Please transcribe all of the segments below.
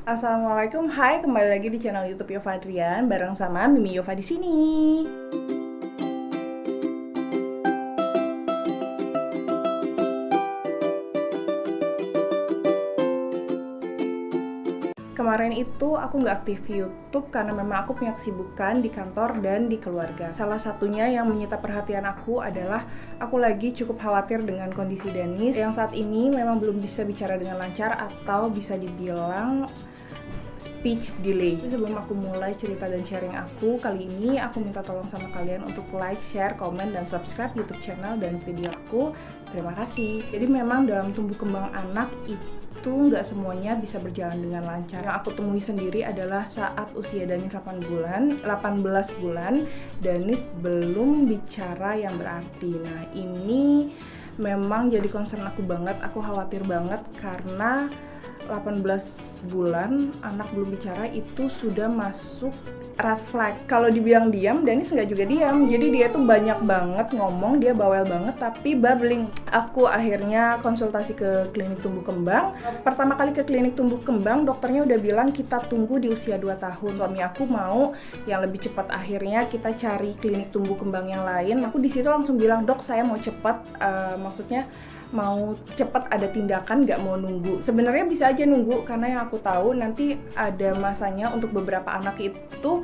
Assalamualaikum, hai, kembali lagi di channel YouTube Yova Adrian bareng sama Mimi Yova di sini. Kemarin itu aku nggak aktif YouTube karena memang aku punya kesibukan di kantor dan di keluarga. Salah satunya yang menyita perhatian aku adalah aku lagi cukup khawatir dengan kondisi Danis yang saat ini memang belum bisa bicara dengan lancar atau bisa dibilang speech delay. Sebelum aku mulai cerita dan sharing aku, kali ini aku minta tolong sama kalian untuk like, share, komen, dan subscribe YouTube channel dan video aku. Terima kasih. Jadi memang dalam tumbuh kembang anak itu nggak semuanya bisa berjalan dengan lancar. Yang aku temui sendiri adalah saat usia Danis 18 bulan, Danis belum bicara yang berarti. Nah, ini memang jadi concern aku banget, aku khawatir banget karena 18 bulan anak belum bicara itu sudah masuk red flag. Kalau dibilang diam, Danis nggak juga diam. Jadi dia tuh banyak banget ngomong, dia bawel banget tapi babbling. Aku akhirnya konsultasi ke klinik tumbuh kembang. Pertama kali ke klinik tumbuh kembang, dokternya udah bilang kita tunggu di usia 2 tahun. Suami aku mau yang lebih cepat, akhirnya kita cari klinik tumbuh kembang yang lain. Aku di situ langsung bilang, "Dok, saya mau cepat, maksudnya mau cepat ada tindakan, nggak mau nunggu." Sebenarnya bisa aja nunggu karena yang aku tahu nanti ada masanya untuk beberapa anak itu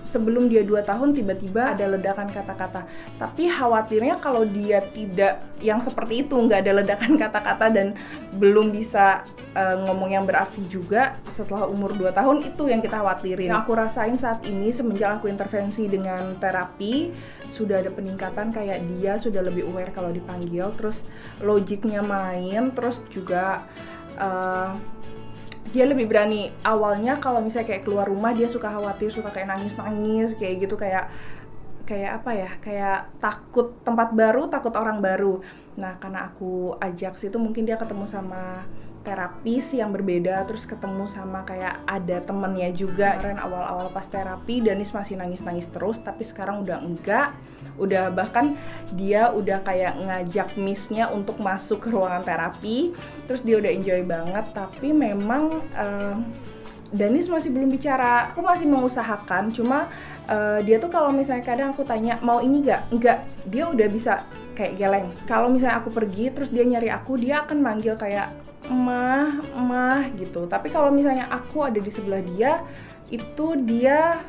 sebelum dia 2 tahun tiba-tiba ada ledakan kata-kata. Tapi khawatirnya kalau dia tidak yang seperti itu, nggak ada ledakan kata-kata dan belum bisa ngomong yang berarti juga setelah umur 2 tahun, itu yang kita khawatirin. Yang aku rasain saat ini semenjak aku intervensi dengan terapi, sudah ada peningkatan, kayak dia sudah lebih aware kalau dipanggil, terus logiknya main, terus juga dia lebih berani. Awalnya kalau misalnya kayak keluar rumah dia suka khawatir, suka kayak nangis-nangis kayak gitu, kayak apa ya, kayak takut tempat baru, takut orang baru. Nah, karena aku ajak situ, mungkin dia ketemu sama terapis yang berbeda, terus ketemu sama kayak ada temennya juga. Kemarin awal-awal pas terapi Danis masih nangis-nangis terus, tapi sekarang udah enggak. Udah bahkan dia udah kayak ngajak miss-nya untuk masuk ke ruangan terapi, terus dia udah enjoy banget. Tapi memang Danis masih belum bicara. Aku masih mengusahakan, cuma dia tuh kalau misalnya kadang aku tanya mau ini enggak, dia udah bisa kayak geleng. Kalau misalnya aku pergi terus dia nyari aku, dia akan manggil kayak emah gitu. Tapi kalau misalnya aku ada di sebelah dia, itu dia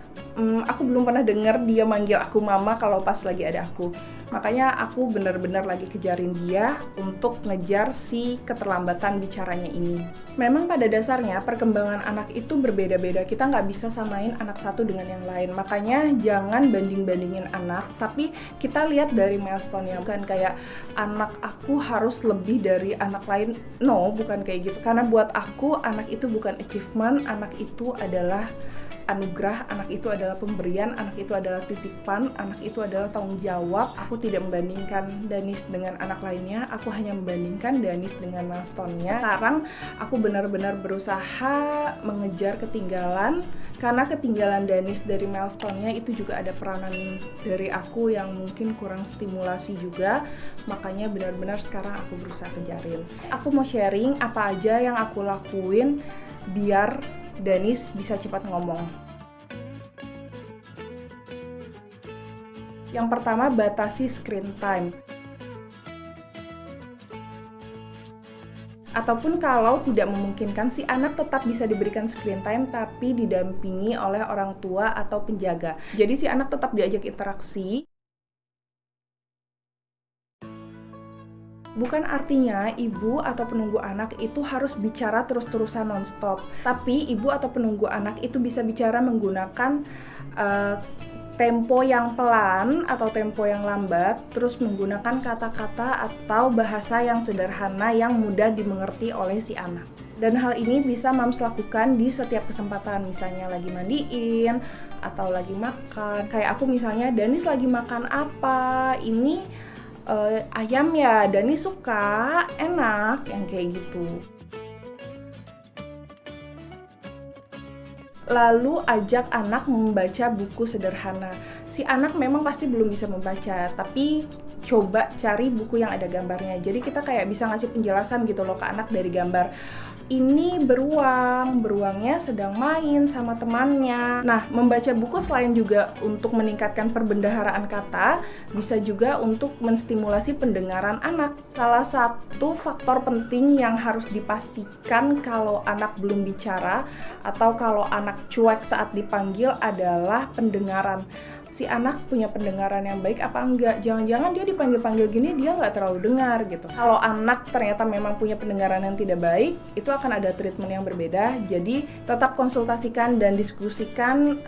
aku belum pernah dengar dia manggil aku mama kalau pas lagi ada aku. Makanya aku benar-benar lagi kejarin dia untuk ngejar si keterlambatan bicaranya ini. Memang pada dasarnya perkembangan anak itu berbeda-beda. Kita nggak bisa samain anak satu dengan yang lain. Makanya jangan banding-bandingin anak, tapi kita lihat dari milestone-nya. Bukan kayak anak aku harus lebih dari anak lain. No, bukan kayak gitu. Karena buat aku anak itu bukan achievement, anak itu adalah anugerah, anak itu adalah pemberian, anak itu adalah titipan, anak itu adalah tanggung jawab. Aku tidak membandingkan Danis dengan anak lainnya, aku hanya membandingkan Danis dengan milestone-nya. Sekarang aku benar-benar berusaha mengejar ketinggalan, karena ketinggalan Danis dari milestone-nya itu juga ada peranan dari aku yang mungkin kurang stimulasi juga. Makanya benar-benar sekarang aku berusaha kejarin. Aku mau sharing apa aja yang aku lakuin biar Danis bisa cepat ngomong. Yang pertama, batasi screen time. Ataupun kalau tidak memungkinkan, si anak tetap bisa diberikan screen time tapi didampingi oleh orang tua atau penjaga. Jadi si anak tetap diajak interaksi. Bukan artinya ibu atau penunggu anak itu harus bicara terus-terusan non-stop. Tapi ibu atau penunggu anak itu bisa bicara menggunakan tempo yang pelan atau tempo yang lambat, terus menggunakan kata-kata atau bahasa yang sederhana yang mudah dimengerti oleh si anak. Dan hal ini bisa Mams lakukan di setiap kesempatan, misalnya lagi mandiin atau lagi makan. Kayak aku misalnya, Danis lagi makan apa? Ini ayam ya, Danis suka, enak, yang kayak gitu. Lalu ajak anak membaca buku sederhana. Si anak memang pasti belum bisa membaca, tapi coba cari buku yang ada gambarnya. Jadi kita kayak bisa ngasih penjelasan gitu loh ke anak dari gambar. ini beruangnya sedang main sama temannya. Nah, membaca buku selain juga untuk meningkatkan perbendaharaan kata, bisa juga untuk menstimulasi pendengaran anak. Salah satu faktor penting yang harus dipastikan kalau anak belum bicara atau kalau anak cuek saat dipanggil adalah pendengaran. Si anak punya pendengaran yang baik apa enggak? Jangan-jangan dia dipanggil-panggil gini dia nggak terlalu dengar gitu. Kalau anak ternyata memang punya pendengaran yang tidak baik, itu akan ada treatment yang berbeda. Jadi tetap konsultasikan dan diskusikan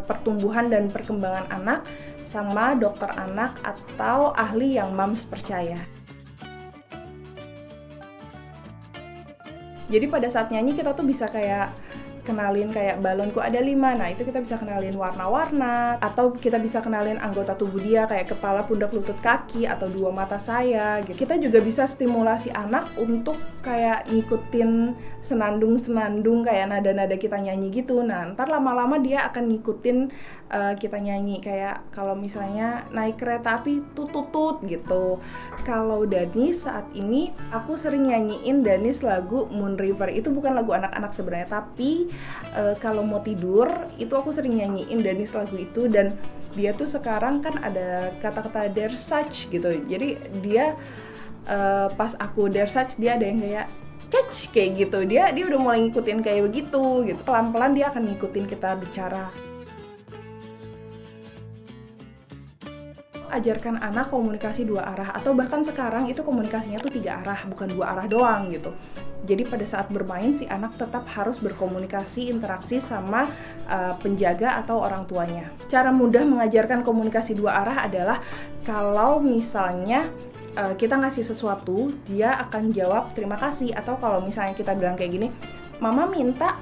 pertumbuhan dan perkembangan anak sama dokter anak atau ahli yang mams percaya. Jadi pada saat nyanyi kita tuh bisa kayak kenalin kayak balonku ada 5, nah itu kita bisa kenalin warna-warna, atau kita bisa kenalin anggota tubuh dia kayak kepala, pundak, lutut, kaki, atau 2 mata saya gitu. Kita juga bisa stimulasi anak untuk kayak ngikutin senandung-senandung kayak nada-nada kita nyanyi gitu. Nah ntar lama-lama dia akan ngikutin kita nyanyi, kayak kalau misalnya naik kereta api tutut gitu. Kalau Danis saat ini aku sering nyanyiin Danis lagu Moon River. Itu bukan lagu anak-anak sebenarnya, tapi kalau mau tidur itu aku sering nyanyiin Danis lagu itu. Dan dia tuh sekarang kan ada kata-kata there's such gitu, jadi dia pas aku there's such dia ada yang kayak catch kayak gitu, dia udah mulai ngikutin kayak begitu gitu. Pelan-pelan dia akan ngikutin kita bicara. Ajarkan anak komunikasi 2 arah, atau bahkan sekarang itu komunikasinya tuh 3 arah, bukan 2 arah doang gitu. Jadi pada saat bermain si anak tetap harus berkomunikasi, interaksi sama penjaga atau orang tuanya. Cara mudah mengajarkan komunikasi 2 arah adalah kalau misalnya kita ngasih sesuatu, dia akan jawab terima kasih. Atau kalau misalnya kita bilang kayak gini, mama minta,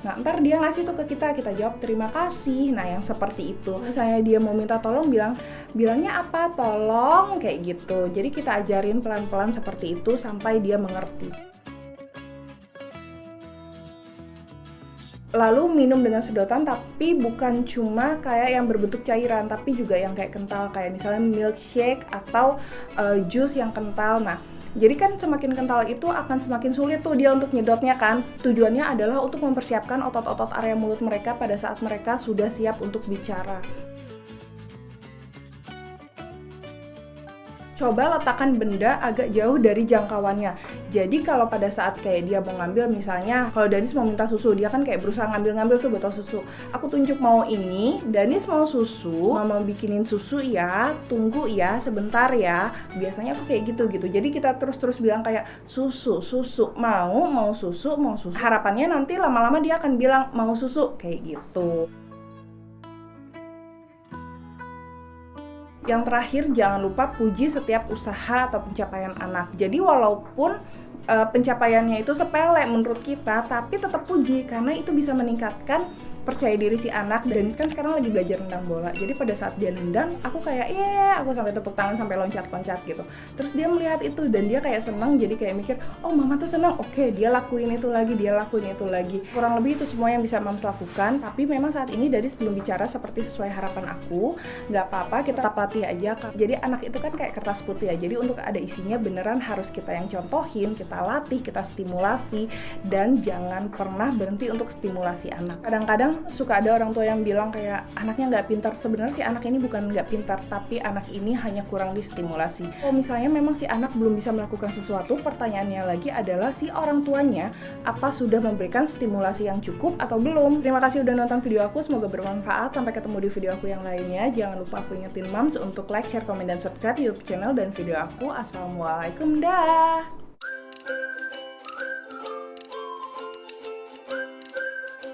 nah ntar dia ngasih tuh ke kita jawab terima kasih. Nah yang seperti itu. Misalnya dia mau minta tolong, bilangnya apa? Tolong, kayak gitu. Jadi kita ajarin pelan-pelan seperti itu sampai dia mengerti. Lalu minum dengan sedotan, tapi bukan cuma kayak yang berbentuk cairan, tapi juga yang kayak kental, kayak misalnya milkshake atau jus yang kental. Nah, jadi kan semakin kental itu akan semakin sulit tuh dia untuk nyedotnya kan. Tujuannya adalah untuk mempersiapkan otot-otot area mulut mereka pada saat mereka sudah siap untuk bicara. Coba letakkan benda agak jauh dari jangkauannya. Jadi kalau pada saat kayak dia mau ngambil, misalnya kalau Danis mau minta susu, dia kan kayak berusaha ngambil tuh botol susu. Aku tunjuk mau ini, Danis mau susu, mama bikinin susu ya, tunggu ya, sebentar ya. Biasanya aku kayak gitu. Jadi kita terus bilang kayak susu, mau susu. Harapannya nanti lama-lama dia akan bilang mau susu, kayak gitu. Yang terakhir, jangan lupa puji setiap usaha atau pencapaian anak. Jadi walaupun pencapaiannya itu sepele menurut kita, tapi tetap puji karena itu bisa meningkatkan percaya diri si anak. Dan kan sekarang lagi belajar nendang bola, jadi pada saat dia nendang aku kayak aku sampai tepuk tangan sampai loncat-loncat gitu. Terus dia melihat itu dan dia kayak senang, jadi kayak mikir, oh mama tuh senang, oke dia lakuin itu lagi. Kurang lebih itu semua yang bisa mams lakukan. Tapi memang saat ini Danis belum bicara seperti sesuai harapan aku. Nggak apa-apa, kita tetap latih aja. Jadi anak itu kan kayak kertas putih ya, jadi untuk ada isinya beneran harus kita yang contohin, kita latih, kita stimulasi, dan jangan pernah berhenti untuk stimulasi anak. Kadang-kadang suka ada orang tua yang bilang kayak anaknya nggak pintar. Sebenarnya si anak ini bukan nggak pintar, tapi anak ini hanya kurang distimulasi. Kalau misalnya memang si anak belum bisa melakukan sesuatu, pertanyaannya lagi adalah si orang tuanya apa sudah memberikan stimulasi yang cukup atau belum. Terima kasih udah nonton video aku, semoga bermanfaat. Sampai ketemu di video aku yang lainnya. Jangan lupa aku ingetin mams untuk like, share, komen, dan subscribe YouTube channel dan video aku. Assalamualaikum, dah.